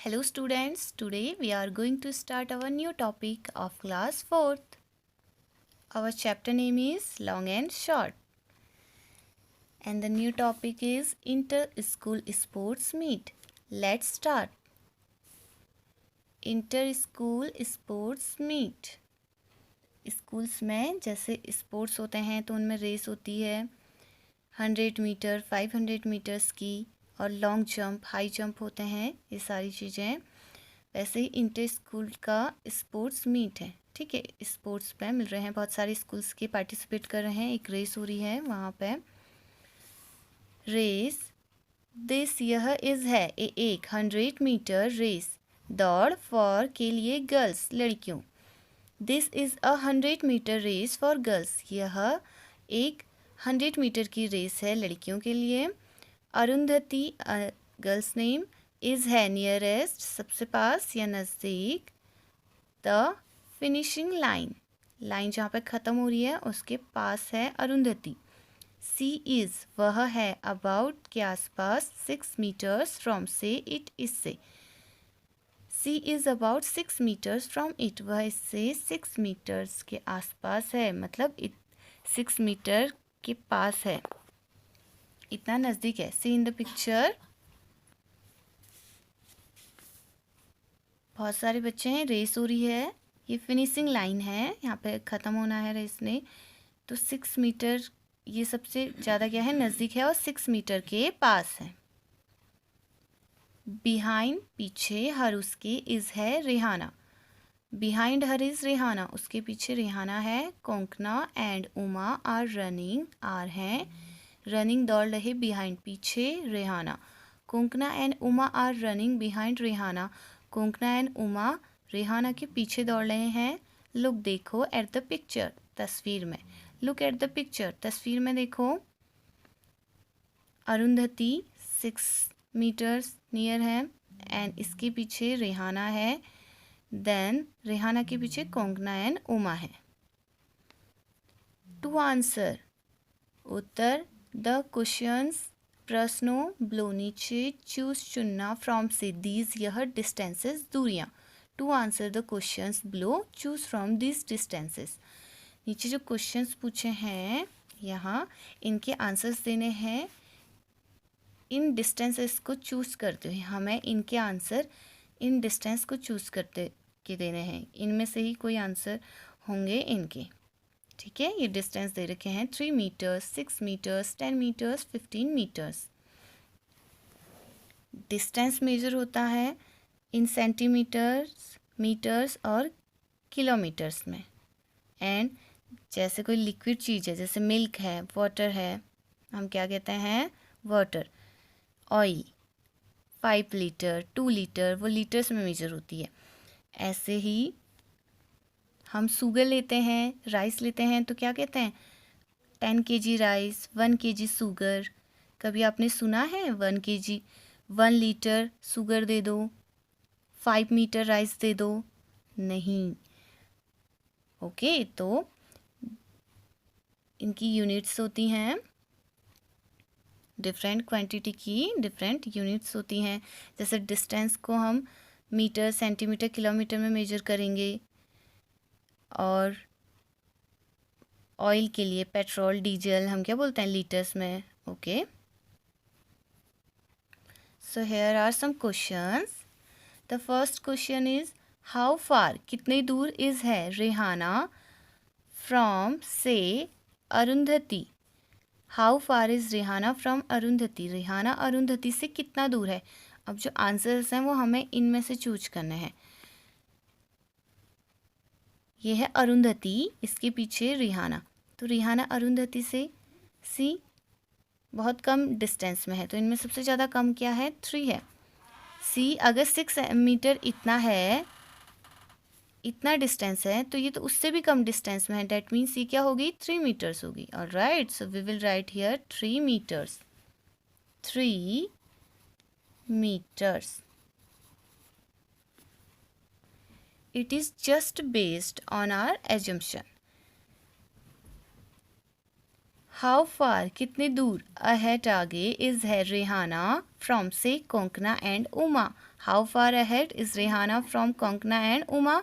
Hello students, today we are going to start our new topic of class 4th. Our chapter name is Long and Short. And the new topic is Inter-School Sports Meet. Let's start. Inter-School Sports Meet. Schools में जैसे sports होते हैं तो उनमें race होती है 100 metre 500 metres की और लॉन्ग जंप हाई जंप होते हैं ये सारी चीज़ें। वैसे ही इंटर स्कूल का स्पोर्ट्स मीट है, ठीक है। स्पोर्ट्स पे मिल रहे हैं, बहुत सारे स्कूल्स के पार्टिसिपेट कर रहे हैं, एक रेस हो रही है वहाँ पे रेस। दिस यह इज़ है एक 100 मीटर रेस दौड़ फॉर के लिए गर्ल्स लड़कियों। This is a 100 metre race for girls, यह एक 100 मीटर की रेस है लड़कियों के लिए। अरुंधति गर्ल्स नेम, इज़ है नियरेस्ट सबसे पास या नज़दीक। द फिनिशिंग लाइन, लाइन जहाँ पे ख़त्म हो रही है उसके पास है अरुंधति। सी इज़ वह है अबाउट के आसपास 6 मीटर्स फ्रॉम से इट इससे। She is about 6 metres from it, वह इससे 6 मीटर्स के आसपास है, मतलब 6 मीटर के पास है, इतना नज़दीक है। सी इन द पिक्चर बहुत सारे बच्चे हैं, रेस हो रही है, ये फिनिशिंग लाइन है, यहाँ पे ख़त्म होना है रेस ने। तो 6 मीटर ये सबसे ज़्यादा क्या है, नज़दीक है और 6 मीटर के पास है। बिहाइंड पीछे हर उसके इज़ है Rehana, behind her is Rehana उसके पीछे रेहाना है। Konkana and Uma are running, are हैं रनिंग दौड़ रहे, बिहाइंड पीछे Rehana. Konkana and Uma are running behind Rehana, Konkana and Uma Rehana के पीछे दौड़ रहे हैं। लुक देखो एट द पिक्चर, तस्वीर में। लुक एट द पिक्चर, तस्वीर में देखो। अरुंधति 6 मीटर्स नियर है एंड इसके पीछे रेहाना है। देन रेहाना के पीछे कोंकणा एंड उमा है। टू आंसर, उत्तर द क्वेश्चंस, प्रश्नों ब्लो नीचे, चूज चुनना, फ्रॉम से दीज यह डिस्टेंसेस दूरियां। To answer the questions below choose from these distances, नीचे जो क्वेश्चंस पूछे हैं यहाँ इनके आंसर्स देने हैं। इन डिस्टेंसेस को चूज करते हुए हमें इनके आंसर इन डिस्टेंस को चूज करते के देने हैं, इनमें से ही कोई आंसर होंगे इनके, ठीक है। ये डिस्टेंस दे रखे हैं 3 metres 6 metres 10 metres 15 metres. Distance measure होता है इन सेंटीमीटर्स मीटर्स और किलोमीटर्स में। एंड जैसे कोई लिक्विड चीज़ है, जैसे मिल्क है, वाटर है, हम क्या कहते हैं, वाटर। ऑयल 5 लीटर 2 लीटर, वो लीटर्स में मेजर होती है। ऐसे ही हम शुगर लेते हैं, राइस लेते हैं तो क्या कहते हैं, 10 kg राइस 1 kg शुगर। कभी आपने सुना है 1 kg 1 लीटर शुगर दे दो, 5 मीटर राइस दे दो, नहीं। ओके, तो इनकी यूनिट्स होती हैं, डिफरेंट क्वांटिटी की डिफरेंट यूनिट्स होती हैं। जैसे डिस्टेंस को हम मीटर सेंटीमीटर किलोमीटर में मेजर करेंगे, और ऑयल के लिए पेट्रोल डीजल हम क्या बोलते हैं, लीटर्स में। Okay, so here are some questions. The first question is how far, कितने दूर इज है रेहाना फ्रॉम से Arundhati. How far is Rehana from Arundhati, Rehana Arundhati से कितना दूर है। अब जो आंसर्स हैं वो हमें इनमें से चूज करने हैं। ये है अरुंधति, इसके पीछे रेहाना, तो रेहाना अरुंधति से सी बहुत कम डिस्टेंस में है, तो इनमें सबसे ज़्यादा कम क्या है, 3 है। सी अगर 6 मीटर इतना है, इतना डिस्टेंस है, तो ये तो उससे भी कम डिस्टेंस में है, डैट मीन्स सी क्या होगी, 3 मीटर्स होगी। Alright, so we will write here 3 metres, 3 meters. It is just based on our assumption. How far कितने दूर, अहेड आगे, इज है रेहाना फ्रॉम से Konkana and Uma. How far ahead is Rehana from Konkana and Uma.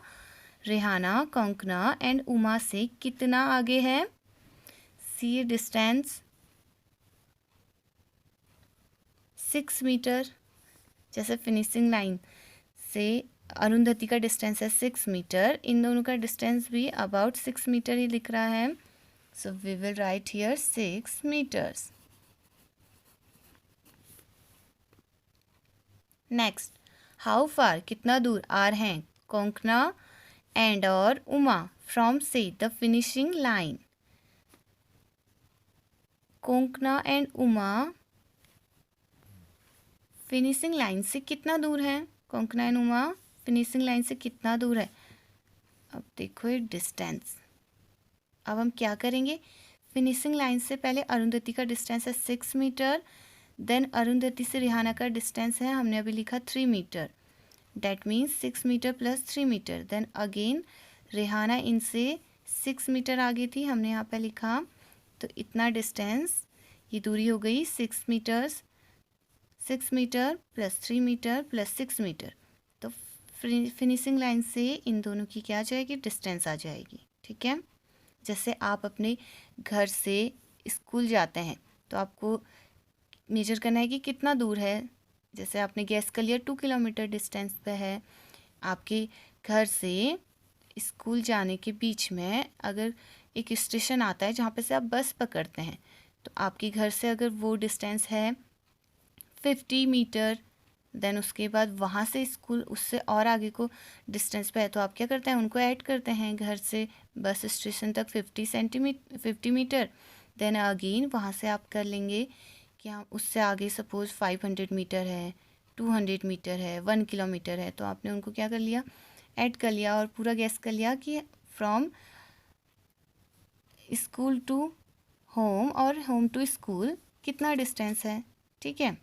Rehana Konkana and Uma से कितना आगे है? See distance 6 metre. जैसे फिनिशिंग लाइन से अरुंधति का डिस्टेंस है 6 मीटर, इन दोनों का डिस्टेंस भी अबाउट 6 मीटर ही लिख रहा है। So we will write here 6 metres. Next, how far कितना दूर आर हैं कोंकणा एंड और उमा फ्रॉम से the finishing line. Konkana and Uma finishing line से कितना दूर है? Konkana and Uma finishing line से कितना दूर है? अब देखो ये डिस्टेंस। अब हम क्या करेंगे, फिनिशिंग लाइन से पहले अरुंधति का डिस्टेंस है 6 मीटर, देन अरुंधति से रेहाना का डिस्टेंस है, हमने अभी लिखा 3 metre, that means 6 metre plus 3 metre. Then again Rehana इनसे 6 मीटर आगे थी, हमने यहाँ पे लिखा, तो इतना डिस्टेंस, ये दूरी हो गई 6 metres, 6 metre plus 3 metre plus 6 metre. तो फिनिशिंग लाइन से इन दोनों की क्या आ जाएगी? डिस्टेंस आ जाएगी। ठीक है, जैसे आप अपने घर से स्कूल जाते हैं तो आपको मेजर करना है कि कितना दूर है। जैसे आपने गैस कर लिया 2 किलोमीटर डिस्टेंस पे है। आपके घर से स्कूल जाने के बीच में अगर एक स्टेशन आता है जहाँ पे से आप बस पकड़ते हैं, तो आपके घर से अगर वो डिस्टेंस है 50 मीटर, देन उसके बाद वहाँ से स्कूल उससे और आगे को डिस्टेंस पे है, तो आप क्या करते हैं, उनको ऐड करते हैं घर से बस स्टेशन तक 50 मीटर। देन अगेन वहाँ से आप कर लेंगे कि हम उससे आगे सपोज 500 मीटर है, 200 मीटर है, 1 किलोमीटर है, तो आपने उनको क्या कर लिया, ऐड कर लिया और पूरा गैस कर लिया कि फ्रॉम स्कूल टू होम और होम टू स्कूल कितना डिस्टेंस है। ठीक है,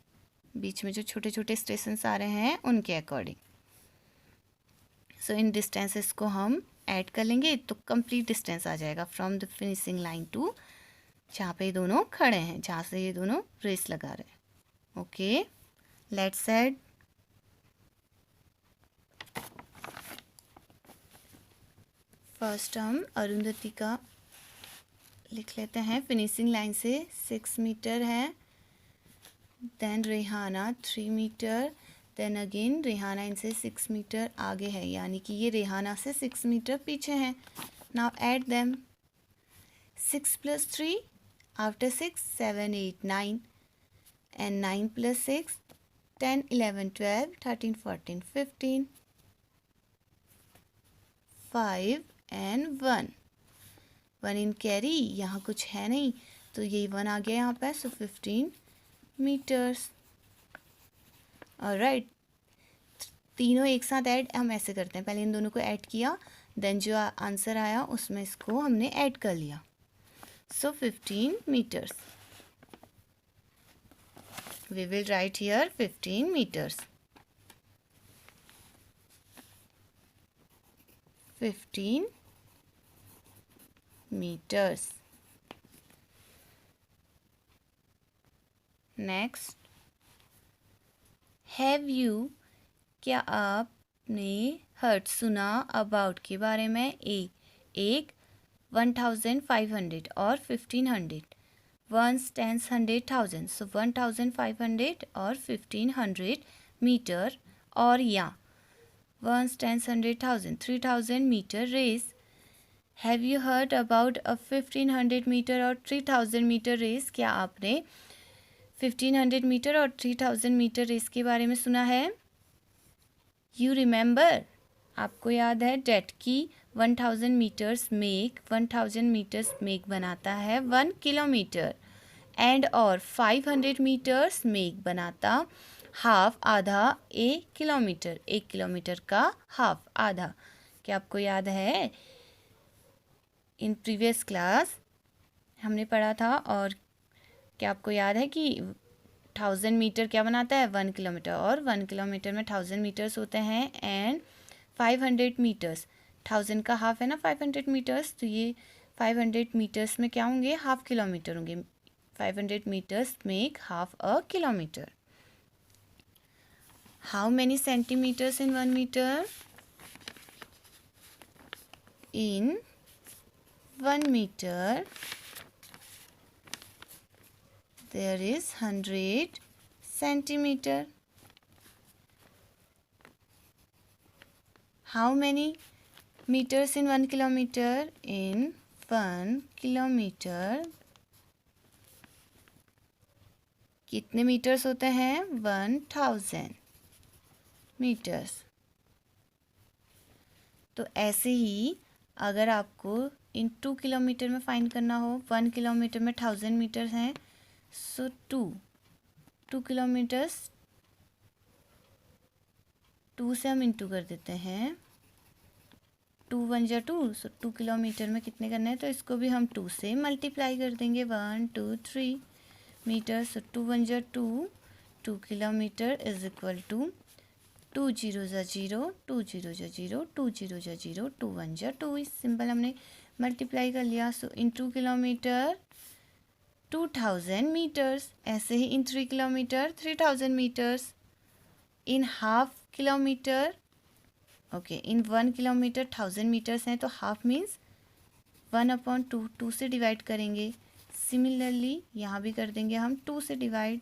बीच में जो छोटे छोटे स्टेशंस आ रहे हैं उनके अकॉर्डिंग। सो इन डिस्टेंसेस को हम ऐड कर लेंगे तो कंप्लीट डिस्टेंस आ जाएगा from the finishing line to जहाँ पे ये दोनों खड़े हैं, जहाँ से ये दोनों रेस लगा रहे हैं। Okay, let's add. फर्स्ट हम अरुंधति का लिख लेते हैं, फिनिशिंग लाइन से 6 मीटर है, then Rehana 3 metre, then again Rehana इनसे 6 मीटर आगे है, यानी कि ये रेहाना से 6 मीटर पीछे हैं। Now add them, 6 plus 3 after 6 7 8 9 and 9 plus 6 10 11 12 13 14 15 5 and 1 in carry, यहाँ कुछ है नहीं तो यही 1 आ गया यहाँ पे, सो 15 मीटर्स। ऑलराइट, तीनों एक साथ ऐड हम ऐसे करते हैं, पहले इन दोनों को ऐड किया, देन जो आंसर आया उसमें इसको हमने ऐड कर लिया, सो 15 metres. We will write here 15 metres. 15 meters. Next, have you, क्या आपने heard सुना about के बारे में, एक 1500 और 1500, ones, tens, 100,000, so 1500 और 1500 मीटर, और या ones, tens, 100,000, 3000 metre race. Have you heard about a 1500 metre और 3000 मीटर रेस, क्या आपने 1500 मीटर और 3000 मीटर रेस के बारे में सुना है? यू रिमेंबर, आपको याद है डेट की 1000 मीटर्स मेक बनाता है 1 किलोमीटर, एंड और 500 मीटर्स मेक बनाता हाफ, आधा 1 किलोमीटर, 1 किलोमीटर का हाफ आधा। क्या आपको याद है? इन प्रीवियस क्लास हमने पढ़ा था, और क्या आपको याद है कि 1000 मीटर क्या बनाता है? 1 किलोमीटर, और 1 किलोमीटर में 1000 मीटर्स होते हैं, एंड 500 मीटर्स 1000 का हाफ है ना 500 मीटर्स, तो ये 500 मीटर्स में क्या होंगे, हाफ किलोमीटर होंगे. 500 meters make half a kilometer. How many centimeters in 1 meter? In 1 meter there is 100 centimeter. How many meters in 1 kilometer? In 1 kilometer कितने मीटर्स होते हैं, 1000 मीटर्स. तो ऐसे ही अगर आपको इन 2 किलोमीटर में फाइंड करना हो, 1 किलोमीटर में 1000 मीटर्स हैं, सो 2 किलोमीटर्स 2 से हम इंटू कर देते हैं. 2 1 जा 2, सो 2 किलोमीटर में कितने करना है, तो इसको भी हम 2 से मल्टीप्लाई कर देंगे. 1 2 3 मीटर. सो 2 1 जा 2 किलोमीटर इज इक्वल टू 2 0 जा 0, 2 0 जा 0, 2 0 जा 0, 2 1 जा 2. इस सिंपल हमने मल्टीप्लाई कर लिया. So in 2 kilometre 2000 metres. ऐसे ही in 3 kilometre 3000 metres. In half kilometre, okay, in 1 kilometre 1000 metres हैं, तो हाफ मीन्स 1/2, 2 से डिवाइड करेंगे. सिमिलरली यहाँ भी कर देंगे हम 2 से डिवाइड.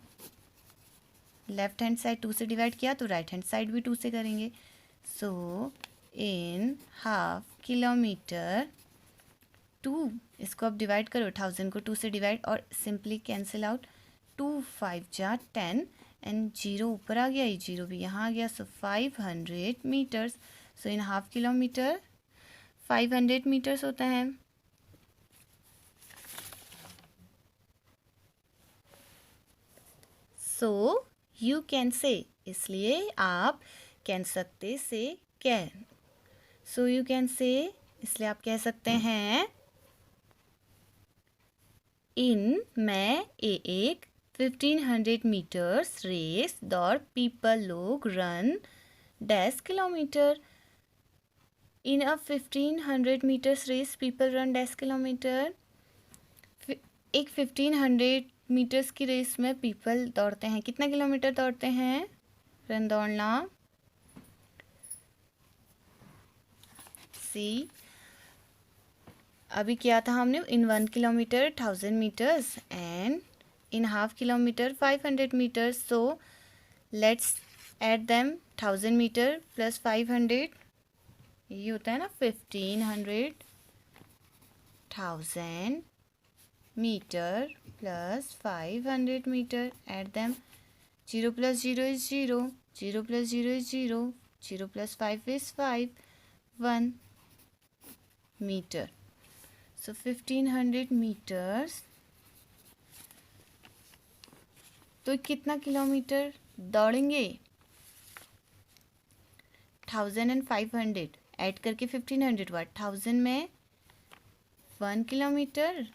लेफ्ट हैंड साइड 2 से डिवाइड किया तो राइट हैंड साइड भी 2 से करेंगे. सो इन हाफ किलोमीटर 2, इसको आप डिवाइड करो, 1000 को 2 से डिवाइड और सिंपली कैंसिल आउट. 2 5 जा 10 एंड 0 ऊपर आ गया, ये 0 भी यहाँ आ गया. So 500 metres. So in half kilometre 500 metres होता है. सो यू कैन से, इसलिए आप कह सकते से can. So you can say, इसलिए आप कह सकते हैं इन मैं एक 1500 मीटर्स रेस दौड़ पीपल लोग run 10 kilometre. In a 1500 metres race people run 10 kilometre. एक 1500 मीटर्स की रेस में पीपल दौड़ते हैं, कितना किलोमीटर दौड़ते हैं, रन दौड़ना. सी अभी किया था हमने in 1 kilometre 1000 metres and in half kilometre 500 metres. So let's add them. 1000 metre plus 500, ये होता है ना 1500. 1000 metre plus 500 metre, add them. 0 plus 0 is 0, 0 plus 0 is 0, 0 plus 5 is 5, 1 meter. So 1500 meters. तो कितना किलोमीटर दौड़ेंगे, 1000 and 500 ऐड करके 1500 हुआ. 1000 में 1 kilometre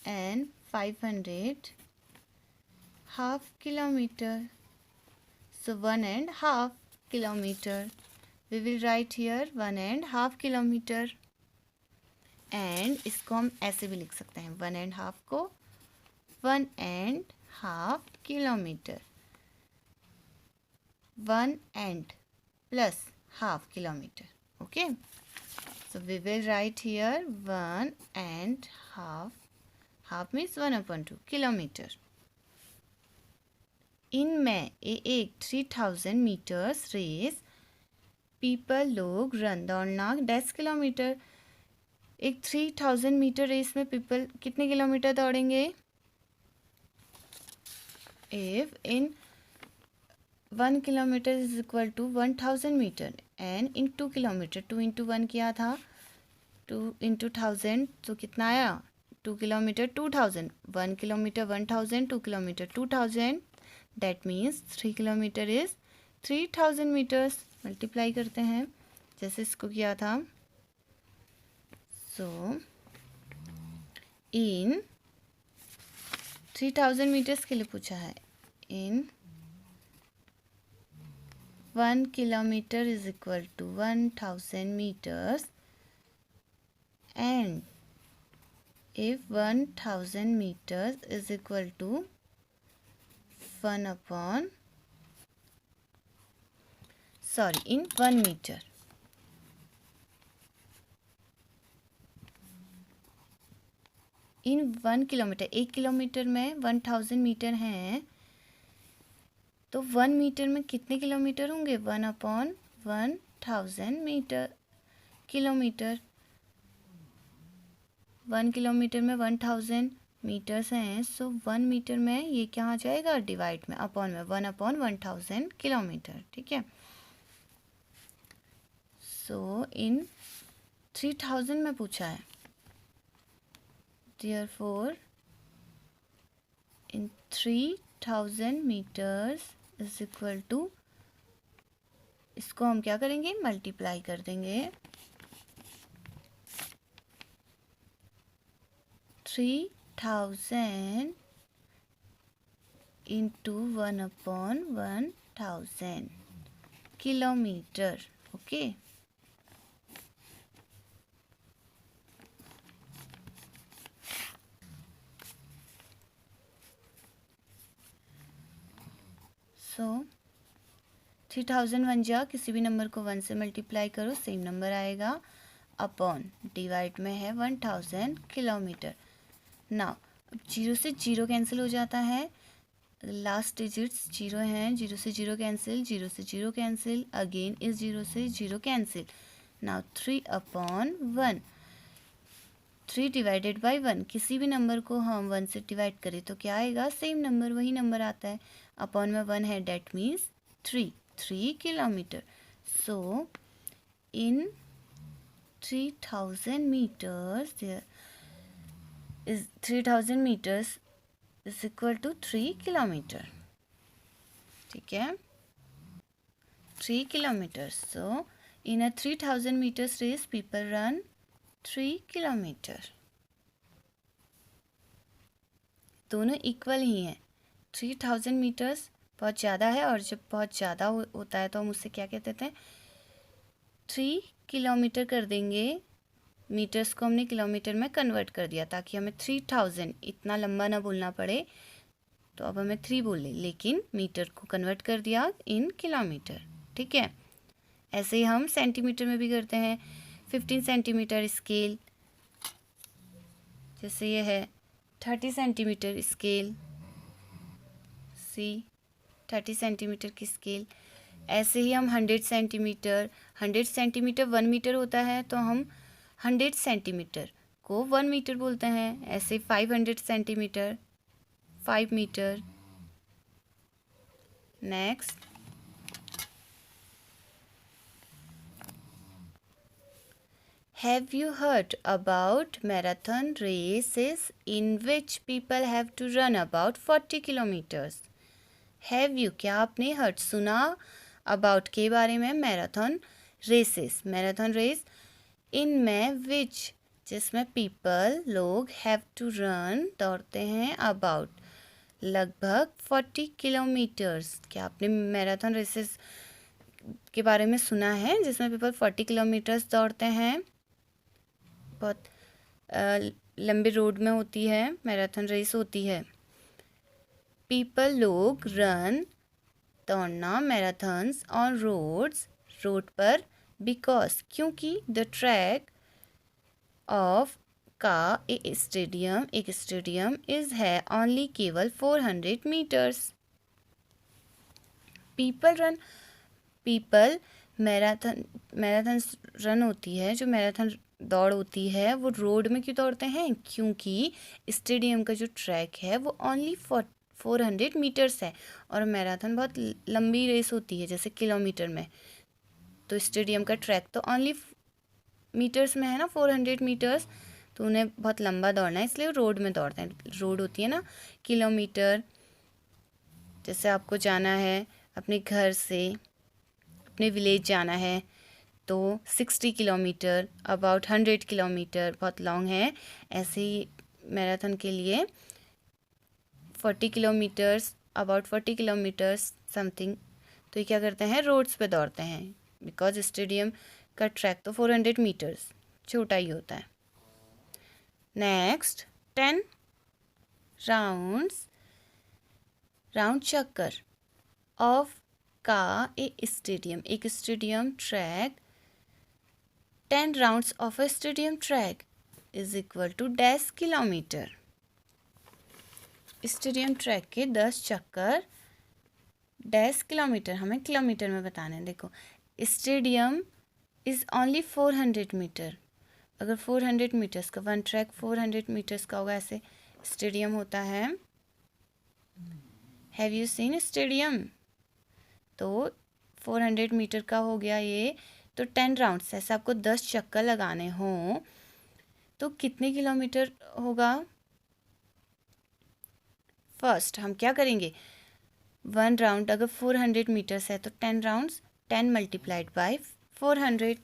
and 500 half kilometer. So 1.5 kilometer. We will write here 1.5 kilometer. And इसको हम ऐसे भी लिख सकते हैं, 1.5 को 1.5 kilometer. 1 and plus half kilometer. Okay. So we will write here 1.5. Half means 1/2 kilometre. इनमें एक 3000 मीटर्स रेस पीपल लोग रन दौड़ना 10 किलोमीटर. एक 3000 मीटर रेस में पीपल कितने किलोमीटर दौड़ेंगे, if in 1 kilometre is equal to 1000 metre and in 2 kilometre 2 into 1 किया था, 2 इंटू 1000 तो कितना आया, 2 kilometre 2000. 1 kilometre 1000, 2 kilometre 2000. That means 3 kilometre is 3000 metres. Multiply करते हैं जैसे इसको किया था. सो इन 3000 मीटर्स के लिए पूछा है. In 1 kilometre is equal to 1000 metres and if 1000 meters is equal to 1 upon, sorry, in 1 meter. In 1 kilometre, 1 kilometre में 1000 मीटर हैं, तो 1 मीटर में कितने किलोमीटर होंगे? 1 अपॉन 1000 मीटर, किलोमीटर। 1 किलोमीटर में 1000 मीटर्स हैं, सो 1 मीटर में ये क्या आ जाएगा? डिवाइड में, अपॉन में, 1 अपॉन 1000 किलोमीटर, ठीक है। सो इन 3000 में पूछा है, therefore in 3000 meters is equal to, इसको हम क्या करेंगे? मल्टीप्लाई कर देंगे। 3000 इंटू 1 अपॉन 1000 किलोमीटर, ओके। सो 3000 1 जा, किसी भी नंबर को 1 से मल्टीप्लाई करो, सेम नंबर आएगा, अपॉन, डिवाइड में है 1000 किलोमीटर। नाउ अब 0 से 0 कैंसिल हो जाता है, लास्ट डिजिट्स 0 हैं, 0 से 0 कैंसिल, 0 से 0 कैंसिल, अगेन इस 0 से 0 cancel. Now 3 upon 1, 3 divided by 1, किसी भी नंबर को हम 1 से डिवाइड करें तो क्या आएगा? सेम नंबर, वही नंबर आता है, अपॉन में 1 है, that means 3 kilometre. So in 3000 meters there is 3000 meters is equal to 3 kilometre, ठीक है, 3 किलोमीटर। सो इन अ 3000 meters race people run 3 kilometre. दोनों इक्वल ही हैं। 3000 मीटर्स बहुत ज़्यादा है, और जब बहुत ज़्यादा होता है तो हम उससे क्या कहते हैं? 3 किलोमीटर कर देंगे। मीटर्स को हमने किलोमीटर में कन्वर्ट कर दिया ताकि हमें 3000 इतना लंबा ना बोलना पड़े, तो अब हमें 3 बोले, लेकिन मीटर को कन्वर्ट कर दिया इन किलोमीटर, ठीक है। ऐसे ही हम सेंटीमीटर में भी करते हैं। 15 सेंटीमीटर स्केल, जैसे ये है 30 सेंटीमीटर स्केल, सी 30 सेंटीमीटर की स्केल। ऐसे ही हम 100 सेंटीमीटर, 100 सेंटीमीटर 1 मीटर होता है, तो हम 100 सेंटीमीटर को 1 मीटर बोलते हैं। ऐसे 500 centimetre 5 metre. Next, have you heard about marathon races in which people have to run about 40 kilometers? Have you, क्या आपने heard, सुना, about के बारे में, मैराथन रेसेस, मैराथन रेस, इनमें which, जिसमें people, लोग, have to run, दौड़ते हैं, about, लगभग 40 किलोमीटर्स। क्या आपने मैराथन रेसेस के बारे में सुना है जिसमें पीपल 40 किलोमीटर्स दौड़ते हैं? बहुत लंबे रोड में होती है, मैराथन रेस होती है। पीपल, लोग, रन, दौड़ना, मैराथन्स ऑन रोड्स, रोड पर, बिकॉज, क्योंकि, द ट्रैक ऑफ का एक स्टेडियम इज है ओनली, केवल 400 metres. People run, people marathon run होती है, जो मैराथन दौड़ होती है वो रोड में क्यों दौड़ते हैं? क्योंकि स्टेडियम का जो ट्रैक है वो ओनली 400 मीटर्स है, और मैराथन बहुत लंबी रेस होती है, जैसे किलोमीटर में, तो स्टेडियम का ट्रैक तो ओनली मीटर्स में है ना, 400 मीटर्स, तो उन्हें बहुत लंबा दौड़ना है, इसलिए रोड में दौड़ते हैं। रोड होती है ना किलोमीटर, जैसे आपको जाना है अपने घर से अपने विलेज जाना है तो 60 किलोमीटर, अबाउट 100 किलोमीटर, बहुत लॉन्ग है। ऐसे ही मैराथन के लिए 40 किलोमीटर्स, अबाउट 40 किलोमीटर्स समथिंग, तो ये क्या करते हैं? रोड्स पे दौड़ते हैं, बिकॉज स्टेडियम का ट्रैक तो 400 मीटर्स छोटा ही होता है। नेक्स्ट 10 राउंड चक्कर ऑफ का एक stadium track 10 rounds of a stadium track is equal to dash kilometre. Stadium track के 10 चक्कर डैश किलोमीटर, हमें किलोमीटर में बताना है। देखो स्टेडियम इज़ ओनली 400 मीटर, अगर 400 मीटर्स का वन ट्रैक 400 मीटर्स का होगा, ऐसे स्टेडियम होता है। Have you seen stadium? तो 400 मीटर का हो गया ये, तो 10 राउंड्स, ऐसे आपको 10 चक्कर लगाने हों तो कितने किलोमीटर होगा? फर्स्ट हम क्या करेंगे, वन राउंड अगर 400 मीटर्स है तो 10 राउंड्स 10 मल्टीप्लाइड बाय 400,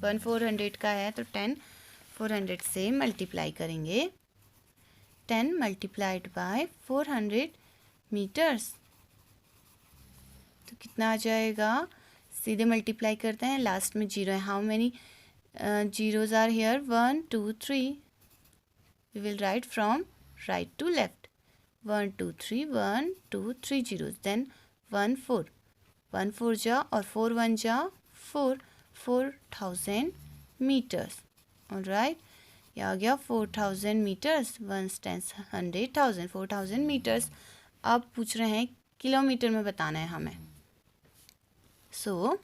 वन 400 का है तो 10 400 से मल्टीप्लाई करेंगे, 10 मल्टीप्लाइड बाय 400 मीटर्स, तो कितना आ जाएगा? सीधे मल्टीप्लाई करते हैं, लास्ट में जीरो है। How many zeros are here? 1 2 3। We will write from right to left, 1 2 3, 1 2 3 zeros, then 1 4, 1 4 जा और 4 1 जा 4, 4000 मीटर्स। ऑलराइट, ये आ गया 4000 मीटर्स, 1 10 100,000, 4000 मीटर्स। अब पूछ रहे हैं किलोमीटर में बताना है हमें। सो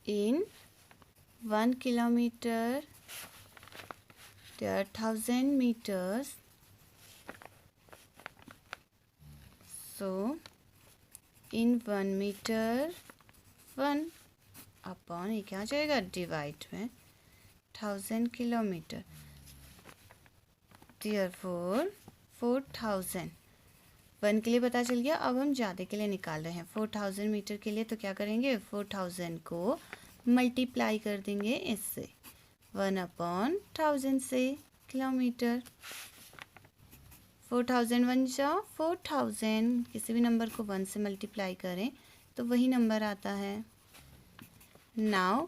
इन 1 kilometer there are 1000 meters, so in 1 meter 1 upon ये क्या आ जाएगा, डिवाइड में 1000 किलोमीटर, देयरफॉर 4000 1 के लिए पता चल गया। अब हम ज़्यादा के लिए निकाल रहे हैं 4000 मीटर के लिए, तो क्या करेंगे, 4000 को मल्टीप्लाई कर देंगे इससे, 1/1000 से किलोमीटर, 4000 1 जा 4000, किसी भी नंबर को 1 से मल्टीप्लाई करें तो वही नंबर आता है। नाउ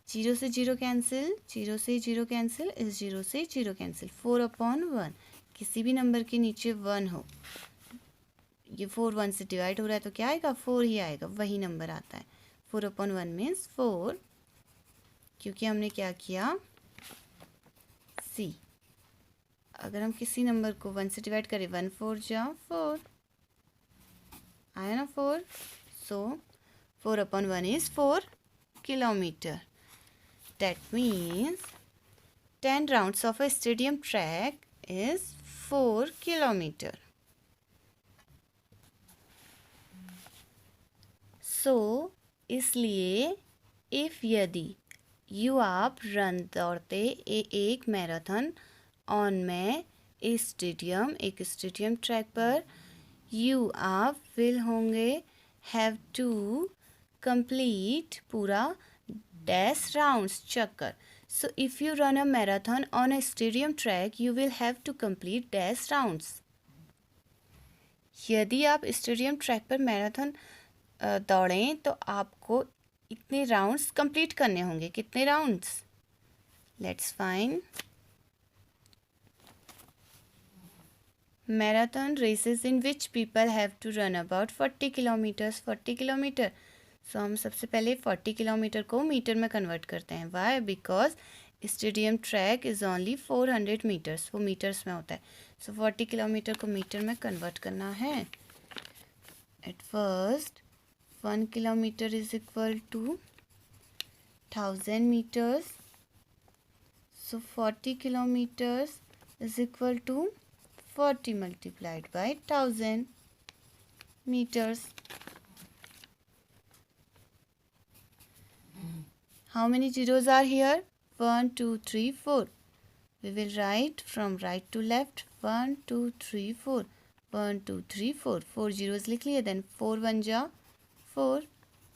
0 से 0 कैंसिल, 0 से 0 कैंसिल, इस 0 से 0 कैंसिल, 4/1, किसी भी नंबर के नीचे 1 हो, ये 4 1 से डिवाइड हो रहा है तो क्या आएगा, 4 ही आएगा, वही नंबर आता है। 4/1 मीन्स 4, क्योंकि हमने क्या किया, सी, अगर हम किसी नंबर को 1 से डिवाइड करें, 1 4 जा 4, आया ना 4, सो 4/1 is 4 kilometre. That means 10 rounds of a stadium track is 4 kilometer. So इसलिए if यदि यू आप रन दौड़ते एक मैराथन ऑन में एक स्टेडियम ट्रैक पर, यू आप विल होंगे हैव टू कंप्लीट पूरा डैश राउंड्स चक्कर। So if you run a marathon on a stadium track you will have to complete dash rounds. यदि आप स्टेडियम ट्रैक पर मैराथन दौड़ें तो आपको इतने राउंड्स कंप्लीट करने होंगे। कितने rounds? Let's find. Marathon races in which people have to run about 40 kilometres, 40 kilometre. So हम सबसे पहले 40 किलोमीटर को मीटर में कन्वर्ट करते हैं। Why? Because stadium track is only 400 metres, वो मीटर्स में होता है। सो 40 किलोमीटर को मीटर में कन्वर्ट करना है। At first 1 kilometer is equal to 1000 meters. So 40 kilometers is equal to 40 multiplied by 1000 meters. How many zeros are here? 1 2 3 4. We will write from right to left, 1 2 3 4, 1 2 3 4, 4 zeros लिख लिए, then 4 1 जा 4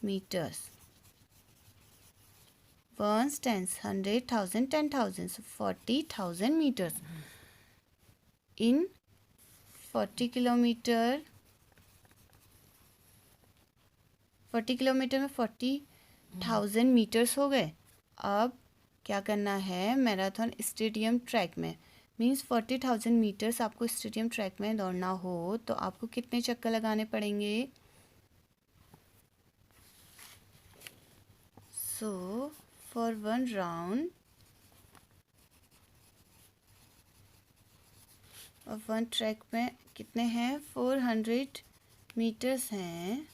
meters, 1s 10s 100 1000 10,000, so 40,000 meters. In 40 kilometre, 40 kilometre में 40,000 metres हो गए। अब क्या करना है, मैराथन स्टेडियम ट्रैक में, मीन्स 40,000 मीटर्स आपको स्टेडियम ट्रैक में दौड़ना हो तो आपको कितने चक्कर लगाने पड़ेंगे? सो फॉर 1 राउंड और 1 ट्रैक में कितने हैं? 400 मीटर्स हैं।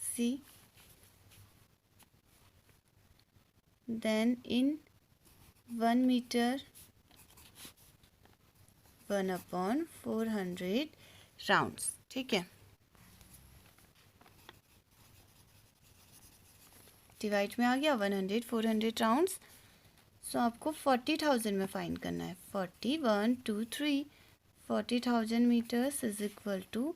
सी देन इन 1 मीटर 1/400 राउंड्स। ठीक है, डिवाइड में आ गया 100 400 राउंड्स। सो आपको 40,000 में फाइंड करना है। 40 1 2 3 40,000 मीटर्स इज इक्वल टू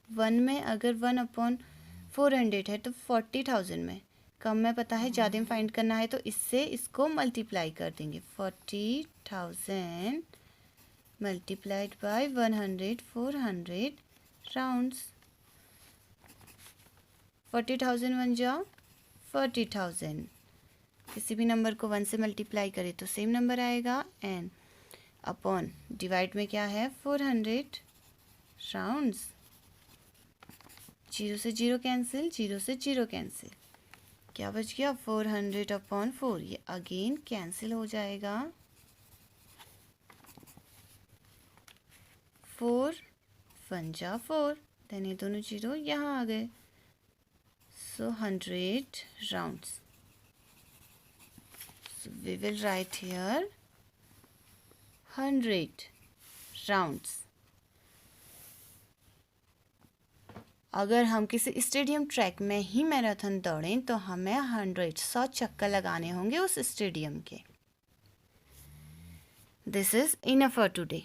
1 में अगर 1/400 है तो 40,000 में, कम में पता है ज़्यादा में फाइंड करना है तो इससे इसको मल्टीप्लाई कर देंगे। 40,000 मल्टीप्लाइड बाय 100 400 राउंड्स। 40,000 बन जा 40,000। किसी भी नंबर को 1 से मल्टीप्लाई करें तो सेम नंबर आएगा। एंड अपॉन डिवाइड में क्या है? 400 राउंड्स। 0 से 0 कैंसिल, 0 से 0 कैंसिल, क्या बच गया? 400/4। ये अगेन कैंसिल हो जाएगा। 4 1 जा 4, देन ये दोनों 0 यहाँ आ गए। सो 100 rounds. So we will write here 100 rounds. अगर हम किसी स्टेडियम ट्रैक में ही मैराथन दौड़ें तो हमें 100 चक्कर लगाने होंगे उस स्टेडियम के। This is enough for today.